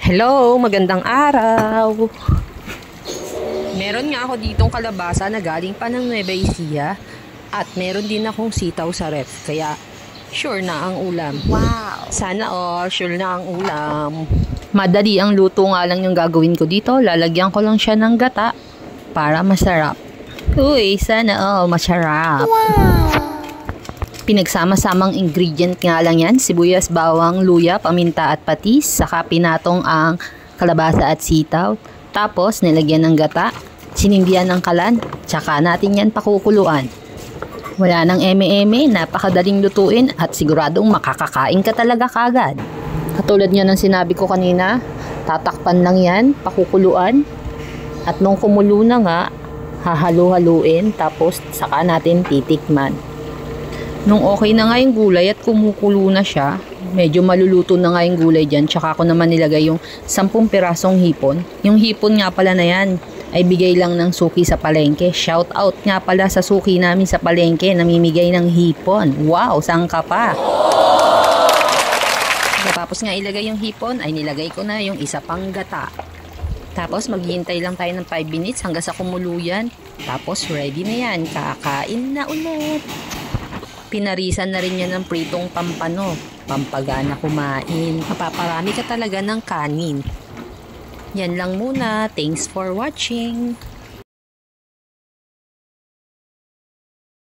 Hello, magandang araw. Meron nga ako ditong kalabasa na galing pa ng Nueva Ecija at meron din akong sitaw sa ref. Kaya sure na ang ulam. Wow! Sana sure na ang ulam. Madali ang luto nga lang yung gagawin ko dito. Lalagyan ko lang siya ng gata para masarap. Uy, sana masarap. Wow! Pinagsama-samang ingredient nga lang yan, sibuyas, bawang, luya, paminta at patis, saka pinatong ang kalabasa at sitaw. Tapos nilagyan ng gata, sinindihan ng kalan, tsaka natin yan pakukuluan. Wala nang eme-eme, napakadaling lutuin at siguradong makakakain ka talaga kagad. Katulad nga ng sinabi ko kanina, tatakpan lang yan, pakukuluan. At nung kumulo na nga, hahalo-haluin tapos saka natin titikman. Nung okay na nga yung gulay at kumukulo na siya, medyo maluluto na nga yung gulay dyan, tsaka ako naman nilagay yung 10 pirasong hipon. Yung hipon nga pala na yan ay bigay lang ng suki sa palengke. Shout out nga pala sa suki namin sa palengke, namimigay ng hipon. Wow, saan ka pa? Tapos nga ilagay yung hipon, ay nilagay ko na yung isa pang gata. Tapos maghihintay lang tayo ng 5 minutes hanggang sa kumuluyan. Tapos ready na yan, kakain na ulit. Pinarisan na rin yan ng pritong pampano, pampagana kumain. Mapaparami ka talaga ng kanin. Yan lang muna. Thanks for watching.